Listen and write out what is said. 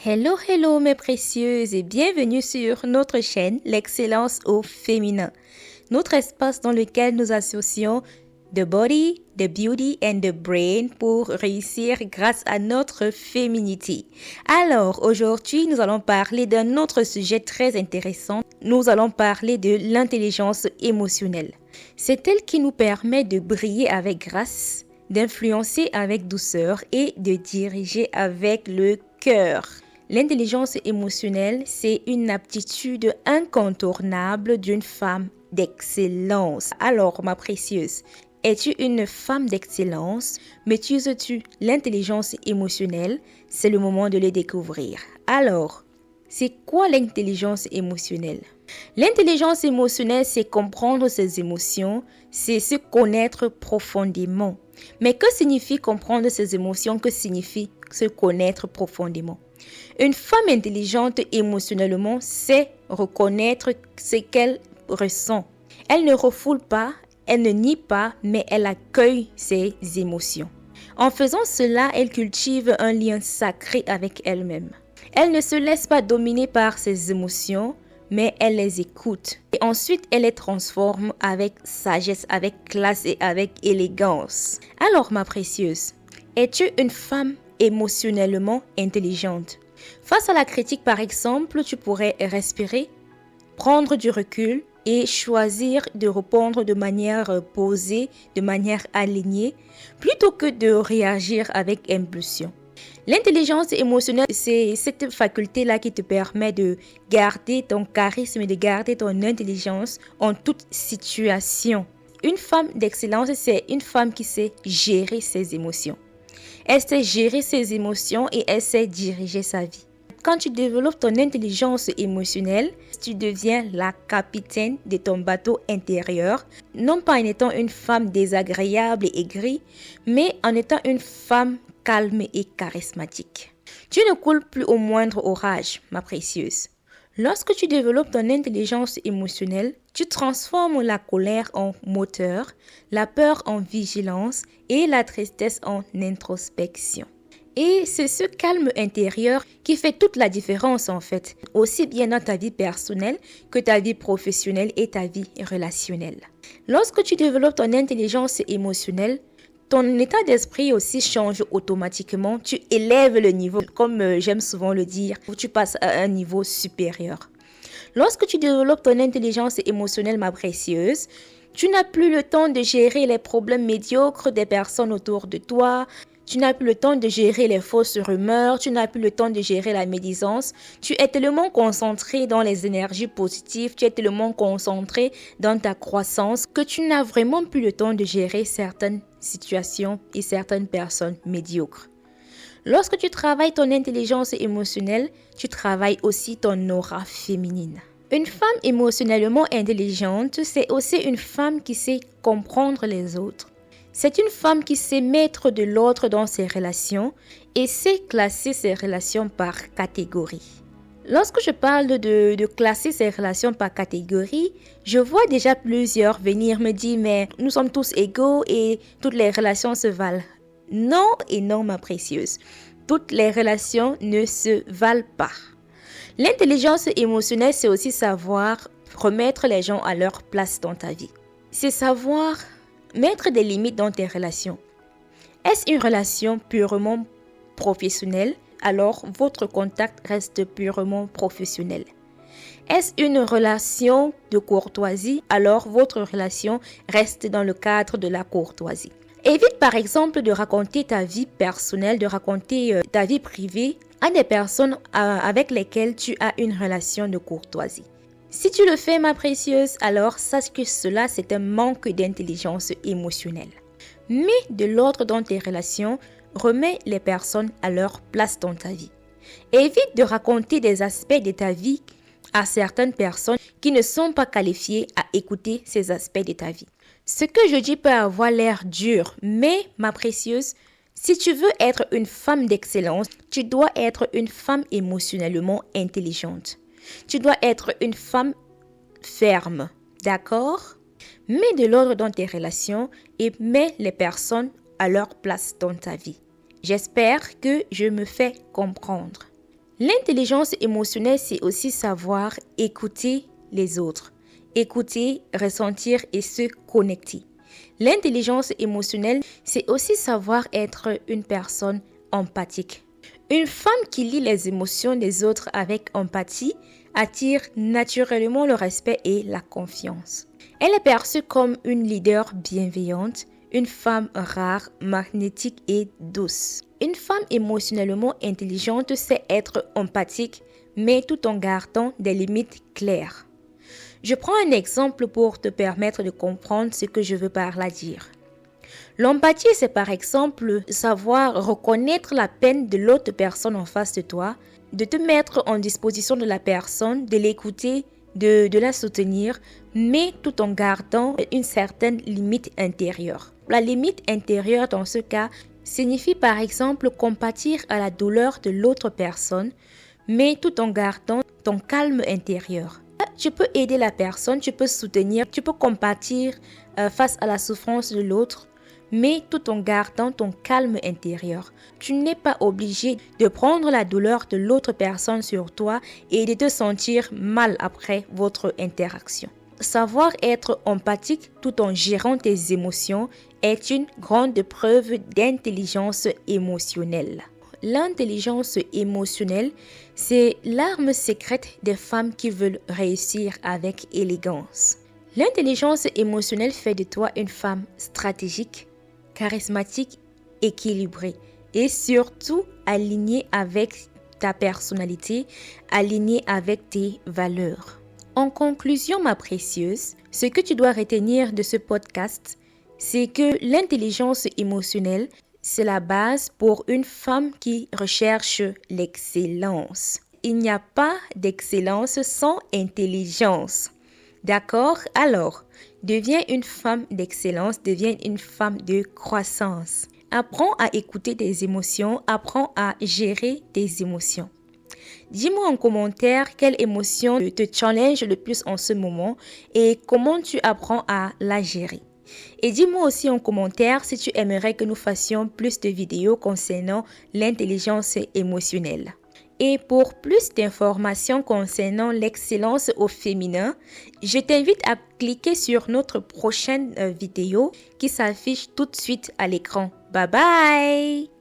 Hello, hello mes précieuses et bienvenue sur notre chaîne L'excellence au féminin, notre espace dans lequel nous associons the body, the beauty and the brain pour réussir grâce à notre féminité. Alors aujourd'hui nous allons parler d'un autre sujet très intéressant. Nous allons parler de l'intelligence émotionnelle. C'est elle qui nous permet de briller avec grâce, d'influencer avec douceur et de diriger avec le cœur. L'intelligence émotionnelle, c'est une aptitude incontournable d'une femme d'excellence. Alors, ma précieuse, es-tu une femme d'excellence? Maîtrises-tu l'intelligence émotionnelle? C'est le moment de le découvrir. Alors, c'est quoi l'intelligence émotionnelle? L'intelligence émotionnelle, c'est comprendre ses émotions, c'est se connaître profondément. Mais que signifie comprendre ses émotions? Que signifie se connaître profondément? Une femme intelligente émotionnellement sait reconnaître ce qu'elle ressent. Elle ne refoule pas, elle ne nie pas, mais elle accueille ses émotions. En faisant cela, elle cultive un lien sacré avec elle-même. Elle ne se laisse pas dominer par ses émotions, mais elle les écoute. Et ensuite, elle les transforme avec sagesse, avec classe et avec élégance. Alors, ma précieuse, es-tu une femme émotionnellement intelligente? Face à la critique, par exemple, tu pourrais respirer, prendre du recul et choisir de répondre de manière posée, de manière alignée, plutôt que de réagir avec impulsion. L'intelligence émotionnelle, c'est cette faculté-là qui te permet de garder ton charisme et de garder ton intelligence en toute situation. Une femme d'excellence, c'est une femme qui sait gérer ses émotions. Elle sait gérer ses émotions et elle sait diriger sa vie. Quand tu développes ton intelligence émotionnelle, tu deviens la capitaine de ton bateau intérieur, non pas en étant une femme désagréable et aigrie, mais en étant une femme calme et charismatique. Tu ne coules plus au moindre orage, ma précieuse. Lorsque tu développes ton intelligence émotionnelle, tu transformes la colère en moteur, la peur en vigilance et la tristesse en introspection. Et c'est ce calme intérieur qui fait toute la différence en fait, aussi bien dans ta vie personnelle que ta vie professionnelle et ta vie relationnelle. Lorsque tu développes ton intelligence émotionnelle, ton état d'esprit aussi change automatiquement. Tu élèves le niveau, comme j'aime souvent le dire, tu passes à un niveau supérieur. Lorsque tu développes ton intelligence émotionnelle, ma précieuse, tu n'as plus le temps de gérer les problèmes médiocres des personnes autour de toi. Tu n'as plus le temps de gérer les fausses rumeurs, tu n'as plus le temps de gérer la médisance. Tu es tellement concentré dans les énergies positives, tu es tellement concentré dans ta croissance que tu n'as vraiment plus le temps de gérer certaines situations et certaines personnes médiocres. Lorsque tu travailles ton intelligence émotionnelle, tu travailles aussi ton aura féminine. Une femme émotionnellement intelligente, c'est aussi une femme qui sait comprendre les autres. C'est une femme qui sait mettre de l'ordre dans ses relations et sait classer ses relations par catégorie. Lorsque je parle de classer ses relations par catégorie, je vois déjà plusieurs venir me dire « mais nous sommes tous égaux et toutes les relations se valent ». Non et non, ma précieuse. Toutes les relations ne se valent pas. L'intelligence émotionnelle, c'est aussi savoir remettre les gens à leur place dans ta vie. C'est savoir mettre des limites dans tes relations. Est-ce une relation purement professionnelle? Alors, votre contact reste purement professionnel. Est-ce une relation de courtoisie? Alors, votre relation reste dans le cadre de la courtoisie. Évite par exemple de raconter ta vie personnelle, de raconter ta vie privée à des personnes avec lesquelles tu as une relation de courtoisie. Si tu le fais, ma précieuse, alors sache que cela, c'est un manque d'intelligence émotionnelle. Mets de l'ordre dans tes relations, remets les personnes à leur place dans ta vie. Évite de raconter des aspects de ta vie à certaines personnes qui ne sont pas qualifiées à écouter ces aspects de ta vie. Ce que je dis peut avoir l'air dur, mais ma précieuse, si tu veux être une femme d'excellence, tu dois être une femme émotionnellement intelligente. Tu dois être une femme ferme, d'accord? Mets de l'ordre dans tes relations et mets les personnes à leur place dans ta vie. J'espère que je me fais comprendre. L'intelligence émotionnelle, c'est aussi savoir écouter les autres, écouter, ressentir et se connecter. L'intelligence émotionnelle, c'est aussi savoir être une personne empathique. Une femme qui lit les émotions des autres avec empathie attire naturellement le respect et la confiance. Elle est perçue comme une leader bienveillante, une femme rare, magnétique et douce. Une femme émotionnellement intelligente sait être empathique, mais tout en gardant des limites claires. Je prends un exemple pour te permettre de comprendre ce que je veux par là dire. L'empathie, c'est par exemple savoir reconnaître la peine de l'autre personne en face de toi, de te mettre en disposition de la personne, de l'écouter, de la soutenir, mais tout en gardant une certaine limite intérieure. La limite intérieure dans ce cas signifie par exemple compatir à la douleur de l'autre personne, mais tout en gardant ton calme intérieur. Tu peux aider la personne, tu peux soutenir, tu peux compatir face à la souffrance de l'autre, mais tout en gardant ton calme intérieur. Tu n'es pas obligé de prendre la douleur de l'autre personne sur toi et de te sentir mal après votre interaction. Savoir être empathique tout en gérant tes émotions est une grande preuve d'intelligence émotionnelle. L'intelligence émotionnelle, c'est l'arme secrète des femmes qui veulent réussir avec élégance. L'intelligence émotionnelle fait de toi une femme stratégique, charismatique, équilibrée et surtout alignée avec ta personnalité, alignée avec tes valeurs. En conclusion, ma précieuse, ce que tu dois retenir de ce podcast, c'est que l'intelligence émotionnelle, c'est la base pour une femme qui recherche l'excellence. Il n'y a pas d'excellence sans intelligence. D'accord? Alors, deviens une femme d'excellence, deviens une femme de croissance. Apprends à écouter tes émotions, apprends à gérer tes émotions. Dis-moi en commentaire quelle émotion te challenge le plus en ce moment et comment tu apprends à la gérer. Et dis-moi aussi en commentaire si tu aimerais que nous fassions plus de vidéos concernant l'intelligence émotionnelle. Et pour plus d'informations concernant l'excellence au féminin, je t'invite à cliquer sur notre prochaine vidéo qui s'affiche tout de suite à l'écran. Bye bye!